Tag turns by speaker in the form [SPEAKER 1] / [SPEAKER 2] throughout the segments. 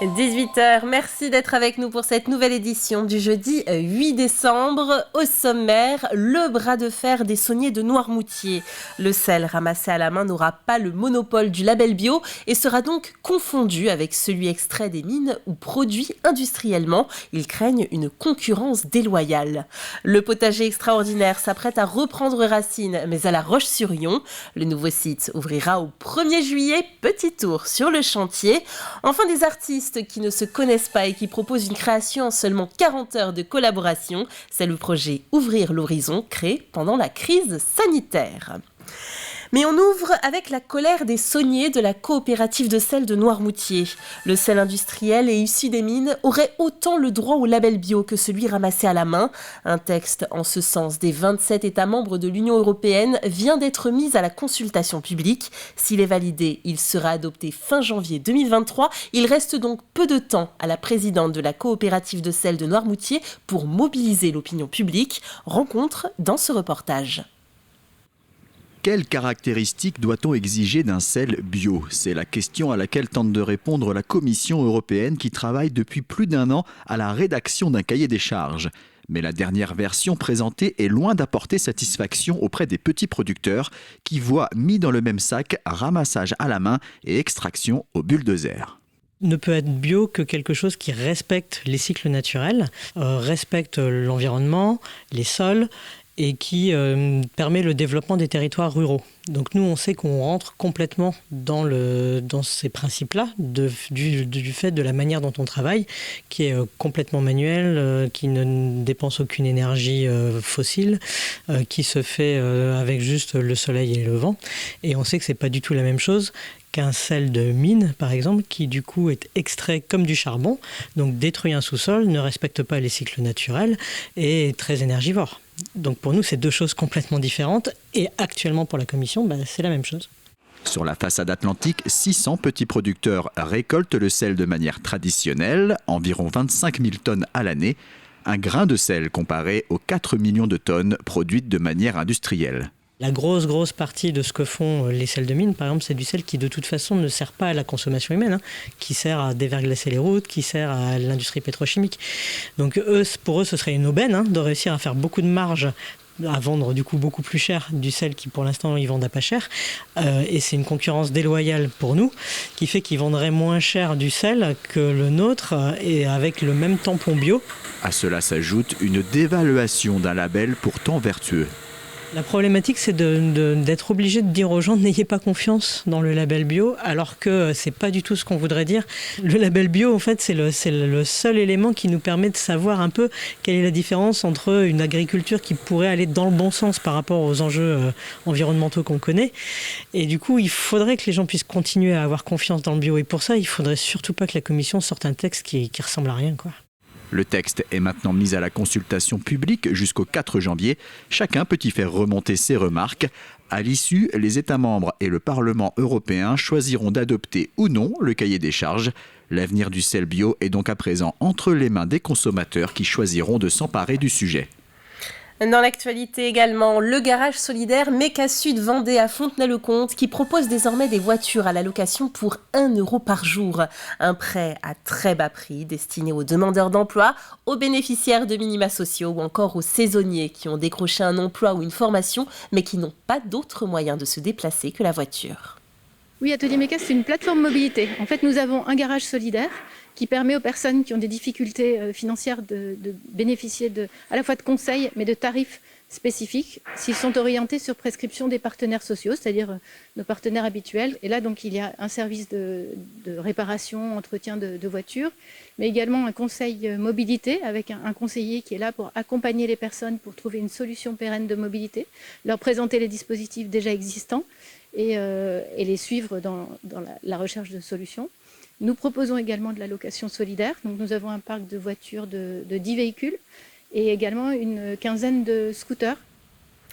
[SPEAKER 1] 18 h, merci d'être avec nous pour cette nouvelle édition du jeudi 8 décembre. Au sommaire, le bras de fer des sauniers de Noirmoutier. Le sel ramassé à la main n'aura pas le monopole du label bio et sera donc confondu avec celui extrait des mines ou produit industriellement. Ils craignent une concurrence déloyale. Le potager extraordinaire s'apprête à reprendre racine, mais à La Roche-sur-Yon. Le nouveau site ouvrira au 1er juillet. Petit tour sur le chantier. Enfin, des artistes qui ne se connaissent pas et qui proposent une création en seulement 40 heures de collaboration. C'est le projet Ouvrir l'horizon, créé pendant la crise sanitaire. Mais on ouvre avec la colère des sauniers de la coopérative de sel de Noirmoutier. Le sel industriel et issu des mines aurait autant le droit au label bio que celui ramassé à la main. Un texte en ce sens des 27 États membres de l'Union européenne vient d'être mis à la consultation publique. S'il est validé, il sera adopté fin janvier 2023. Il reste donc peu de temps à la présidente de la coopérative de sel de Noirmoutier pour mobiliser l'opinion publique. Rencontre dans ce reportage.
[SPEAKER 2] Quelles caractéristiques doit-on exiger d'un sel bio? C'est la question à laquelle tente de répondre la Commission européenne qui travaille depuis plus d'1 an à la rédaction d'un cahier des charges. Mais la dernière version présentée est loin d'apporter satisfaction auprès des petits producteurs qui voient mis dans le même sac ramassage à la main et extraction au bulldozer.
[SPEAKER 3] Ne peut être bio que quelque chose qui respecte les cycles naturels, respecte l'environnement, les sols, et qui permet le développement des territoires ruraux. Donc nous, on sait qu'on rentre complètement dans ces principes-là, du fait de la manière dont on travaille, qui est complètement manuel, qui ne dépense aucune énergie fossile, qui se fait avec juste le soleil et le vent. Et on sait que ce n'est pas du tout la même chose qu'un sel de mine, par exemple, qui du coup est extrait comme du charbon, donc détruit un sous-sol, ne respecte pas les cycles naturels et est très énergivore. Donc pour nous, c'est deux choses complètement différentes. Et actuellement, pour la Commission, c'est la même chose.
[SPEAKER 2] Sur la façade atlantique, 600 petits producteurs récoltent le sel de manière traditionnelle, environ 25 000 tonnes à l'année. Un grain de sel comparé aux 4 millions de tonnes produites de manière industrielle.
[SPEAKER 3] La grosse partie de ce que font les sels de mine, par exemple, c'est du sel qui de toute façon ne sert pas à la consommation humaine, qui sert à déverglacer les routes, qui sert à l'industrie pétrochimique. Donc pour eux, ce serait une aubaine de réussir à faire beaucoup de marge, à vendre du coup beaucoup plus cher du sel qui pour l'instant ils vendent à pas cher. Et c'est une concurrence déloyale pour nous, qui fait qu'ils vendraient moins cher du sel que le nôtre et avec le même tampon bio.
[SPEAKER 2] À cela s'ajoute une dévaluation d'un label pourtant vertueux.
[SPEAKER 3] La problématique, c'est d'être obligé de dire aux gens n'ayez pas confiance dans le label bio, alors que c'est pas du tout ce qu'on voudrait dire. Le label bio, en fait, c'est le seul élément qui nous permet de savoir un peu quelle est la différence entre une agriculture qui pourrait aller dans le bon sens par rapport aux enjeux environnementaux qu'on connaît. Et du coup, il faudrait que les gens puissent continuer à avoir confiance dans le bio. Et pour ça, il faudrait surtout pas que la Commission sorte un texte qui ressemble à rien, quoi.
[SPEAKER 2] Le texte est maintenant mis à la consultation publique jusqu'au 4 janvier. Chacun peut y faire remonter ses remarques. À l'issue, les États membres et le Parlement européen choisiront d'adopter ou non le cahier des charges. L'avenir du sel bio est donc à présent entre les mains des consommateurs qui choisiront de s'emparer du sujet.
[SPEAKER 1] Dans l'actualité également, le garage solidaire Méca Sud Vendée à Fontenay-le-Comte qui propose désormais des voitures à la location pour 1 € par jour. Un prêt à très bas prix destiné aux demandeurs d'emploi, aux bénéficiaires de minima sociaux ou encore aux saisonniers qui ont décroché un emploi ou une formation mais qui n'ont pas d'autre moyen de se déplacer que la voiture.
[SPEAKER 4] Oui, Atelier Méca, c'est une plateforme mobilité. En fait, nous avons un garage solidaire qui permet aux personnes qui ont des difficultés financières de bénéficier à la fois de conseils, mais de tarifs spécifiques, s'ils sont orientés sur prescription des partenaires sociaux, c'est-à-dire nos partenaires habituels. Et là, donc, il y a un service de réparation, entretien de voitures, mais également un conseil mobilité avec un conseiller qui est là pour accompagner les personnes pour trouver une solution pérenne de mobilité, leur présenter les dispositifs déjà existants et les suivre dans la recherche de solutions. Nous proposons également de la location solidaire. Donc nous avons un parc de voitures de 10 véhicules et également une quinzaine de scooters.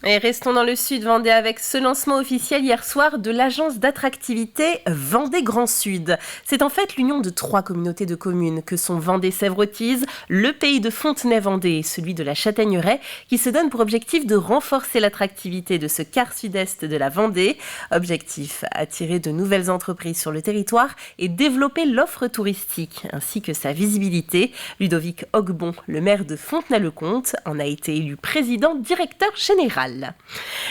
[SPEAKER 1] Et restons dans le sud Vendée avec ce lancement officiel hier soir de l'agence d'attractivité Vendée Grand Sud. C'est en fait l'union de 3 communautés de communes que sont Vendée-Sèvres-Autise, le pays de Fontenay-Vendée et celui de la Châtaigneraie qui se donnent pour objectif de renforcer l'attractivité de ce quart sud-est de la Vendée. Objectif, attirer de nouvelles entreprises sur le territoire et développer l'offre touristique ainsi que sa visibilité. Ludovic Ogbon, le maire de Fontenay-le-Comte, en a été élu président directeur général.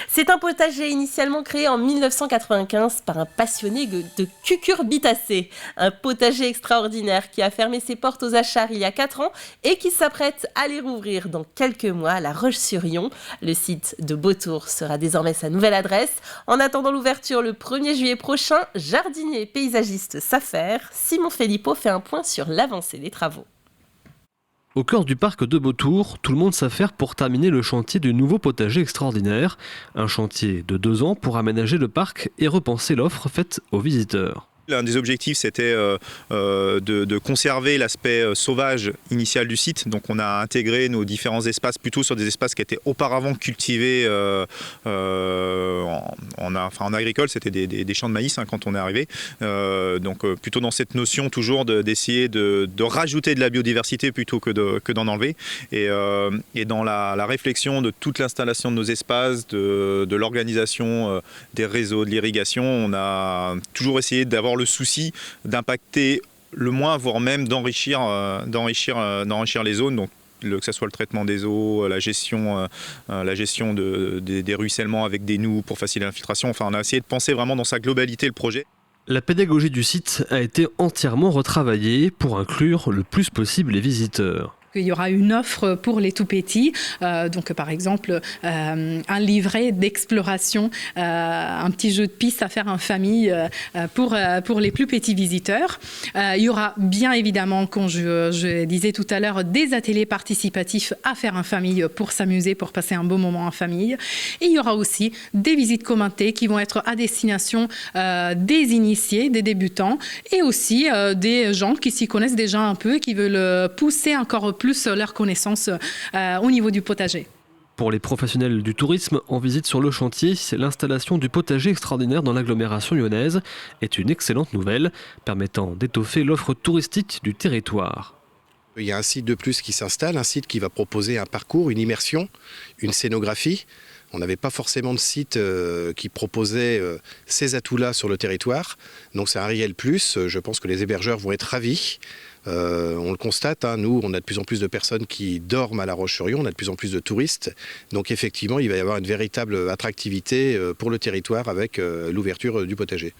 [SPEAKER 1] C'est un potager initialement créé en 1995 par un passionné de cucurbitacées. Un potager extraordinaire qui a fermé ses portes aux achats il y a 4 ans et qui s'apprête à les rouvrir dans quelques mois à La Roche-sur-Yon. Le site de Beautour sera désormais sa nouvelle adresse. En attendant l'ouverture le 1er juillet prochain, jardinier et paysagiste s'affaire. Simon Philippot fait un point sur l'avancée des travaux.
[SPEAKER 5] Au cœur du parc de Beautour, tout le monde s'affaire pour terminer le chantier du nouveau potager extraordinaire. Un chantier de 2 ans pour aménager le parc et repenser l'offre faite aux visiteurs.
[SPEAKER 6] L'un des objectifs, c'était de conserver l'aspect sauvage initial du site. Donc on a intégré nos différents espaces plutôt sur des espaces qui étaient auparavant cultivés en agricole. C'était des champs de maïs quand on est arrivé. Donc plutôt dans cette notion toujours d'essayer de rajouter de la biodiversité plutôt que d'en enlever. Et dans la réflexion de toute l'installation de nos espaces, de l'organisation des réseaux, de l'irrigation, on a toujours essayé d'avoir le souci d'impacter le moins, voire même d'enrichir les zones. Donc, que ce soit le traitement des eaux, la gestion des ruissellements avec des noues pour faciliter l'infiltration. Enfin, on a essayé de penser vraiment dans sa globalité le projet.
[SPEAKER 5] La pédagogie du site a été entièrement retravaillée pour inclure le plus possible les visiteurs.
[SPEAKER 7] Il y aura une offre pour les tout-petits, donc par exemple un livret d'exploration, un petit jeu de piste à faire en famille pour les plus petits visiteurs. Il y aura bien évidemment, comme je disais tout à l'heure, des ateliers participatifs à faire en famille pour s'amuser, pour passer un beau moment en famille. Et il y aura aussi des visites commentées qui vont être à destination des initiés, des débutants et aussi des gens qui s'y connaissent déjà un peu et qui veulent pousser encore plus leurs connaissances au niveau du potager.
[SPEAKER 5] Pour les professionnels du tourisme en visite sur le chantier, l'installation du potager extraordinaire dans l'agglomération lyonnaise est une excellente nouvelle, permettant d'étoffer l'offre touristique du territoire.
[SPEAKER 8] Il y a un site de plus qui s'installe, un site qui va proposer un parcours, une immersion, une scénographie. On n'avait pas forcément de site qui proposait ces atouts-là sur le territoire. Donc c'est un réel plus. Je pense que les hébergeurs vont être ravis. On le constate, nous, on a de plus en plus de personnes qui dorment à La Roche-sur-Yon, on a de plus en plus de touristes. Donc effectivement, il va y avoir une véritable attractivité pour le territoire avec l'ouverture du potager.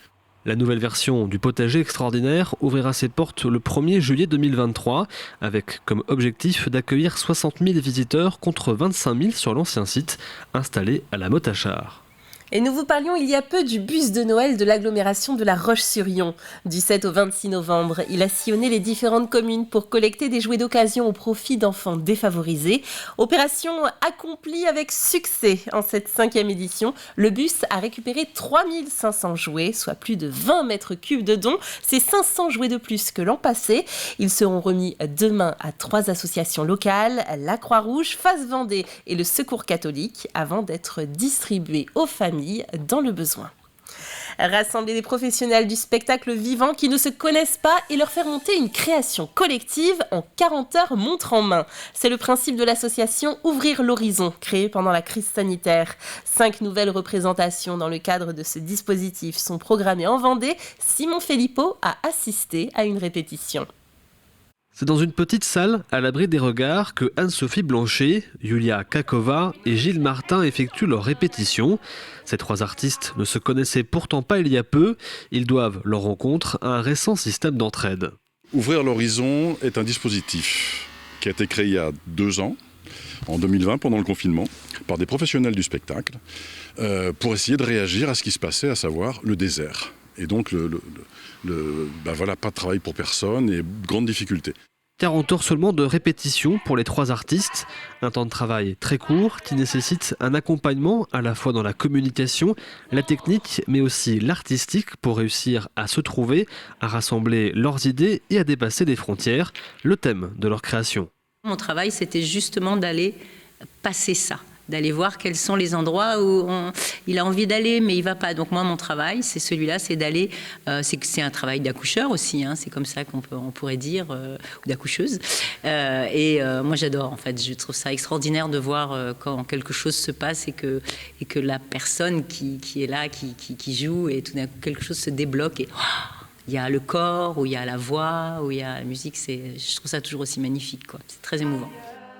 [SPEAKER 5] La nouvelle version du potager extraordinaire ouvrira ses portes le 1er juillet 2023 avec comme objectif d'accueillir 60 000 visiteurs contre 25 000 sur l'ancien site installé à la Motte-à-Char.
[SPEAKER 1] Et nous vous parlions il y a peu du bus de Noël de l'agglomération de La Roche-sur-Yon. Du 7 au 26 novembre, il a sillonné les différentes communes pour collecter des jouets d'occasion au profit d'enfants défavorisés. Opération accomplie avec succès en cette 5e édition. Le bus a récupéré 3500 jouets, soit plus de 20 mètres cubes de dons. C'est 500 jouets de plus que l'an passé. Ils seront remis demain à 3 associations locales, la Croix-Rouge, Face Vendée et le Secours catholique, avant d'être distribués aux familles dans le besoin. Rassembler des professionnels du spectacle vivant qui ne se connaissent pas et leur faire monter une création collective en 40 heures montre en main. C'est le principe de l'association Ouvrir l'horizon, créée pendant la crise sanitaire. 5 nouvelles représentations dans le cadre de ce dispositif sont programmées en Vendée. Simon Philippot a assisté à une répétition.
[SPEAKER 5] C'est dans une petite salle, à l'abri des regards, que Anne-Sophie Blanchet, Yulia Kakova et Gilles Martin effectuent leur répétition. Ces 3 artistes ne se connaissaient pourtant pas il y a peu. Ils doivent leur rencontre à un récent système d'entraide.
[SPEAKER 9] Ouvrir l'horizon est un dispositif qui a été créé il y a 2 ans, en 2020, pendant le confinement, par des professionnels du spectacle, pour essayer de réagir à ce qui se passait, à savoir le désert. Et donc, pas de travail pour personne et grande difficulté.
[SPEAKER 5] 40 heures seulement de répétition pour les 3 artistes. Un temps de travail très court qui nécessite un accompagnement à la fois dans la communication, la technique, mais aussi l'artistique pour réussir à se trouver, à rassembler leurs idées et à dépasser les frontières, le thème de leur création.
[SPEAKER 10] Mon travail, c'était justement d'aller passer ça, d'aller voir quels sont les endroits où il a envie d'aller, mais il ne va pas. Donc moi, mon travail, c'est celui-là, c'est d'aller... c'est un travail d'accoucheur aussi, hein, c'est comme ça qu'on pourrait dire, ou d'accoucheuse. Moi, j'adore, en fait. Je trouve ça extraordinaire de voir quand quelque chose se passe et que la personne qui est là, qui joue, et tout d'un coup, quelque chose se débloque et... il y a le corps, ou il y a la voix, ou il y a la musique. Je trouve ça toujours aussi magnifique, quoi. C'est très émouvant.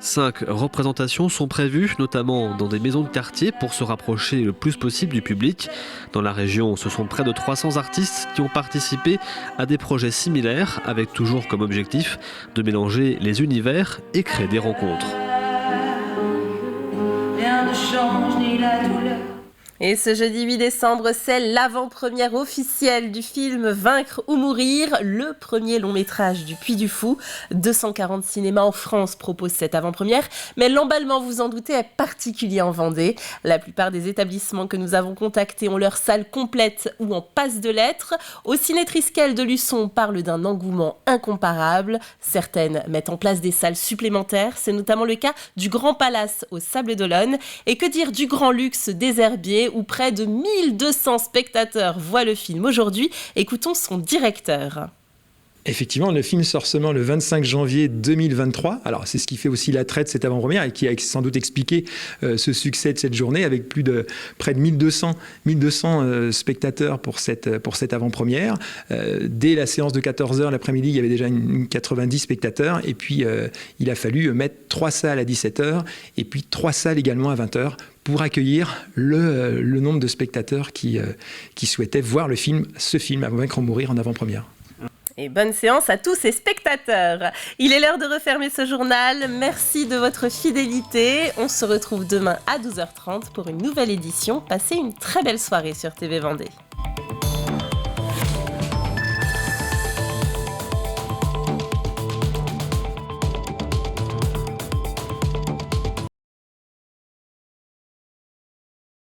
[SPEAKER 5] 5 représentations sont prévues, notamment dans des maisons de quartier, pour se rapprocher le plus possible du public. Dans la région, ce sont près de 300 artistes qui ont participé à des projets similaires, avec toujours comme objectif de mélanger les univers et créer des rencontres.
[SPEAKER 1] Rien ne change ni la douleur. Et ce jeudi 8 décembre, c'est l'avant-première officielle du film Vaincre ou mourir, le premier long métrage du Puy du Fou. 240 cinémas en France proposent cette avant-première, mais l'emballement, vous en doutez, est particulier en Vendée. La plupart des établissements que nous avons contactés ont leur salle complète ou en passe de l'être. Au Ciné Triskel de Luçon, on parle d'un engouement incomparable. Certaines mettent en place des salles supplémentaires. C'est notamment le cas du Grand Palace au Sables-d'Olonne. Et que dire du Grand Luxe des Herbiers, où près de 1200 spectateurs voient le film aujourd'hui. Écoutons son directeur.
[SPEAKER 11] Effectivement, le film sort seulement le 25 janvier 2023. Alors, c'est ce qui fait aussi l'attrait de cette avant-première et qui a sans doute expliqué ce succès de cette journée, avec près de 1200 spectateurs pour cette avant-première. Dès la séance de 14h l'après-midi, il y avait déjà 90 spectateurs. Et puis, il a fallu mettre 3 salles à 17h et puis 3 salles également à 20h pour accueillir le nombre de spectateurs qui souhaitaient voir ce film Vaincre ou mourir en avant-première.
[SPEAKER 1] Et bonne séance à tous ces spectateurs. Il est l'heure de refermer ce journal. Merci de votre fidélité. On se retrouve demain à 12h30 pour une nouvelle édition. Passez une très belle soirée sur TV Vendée.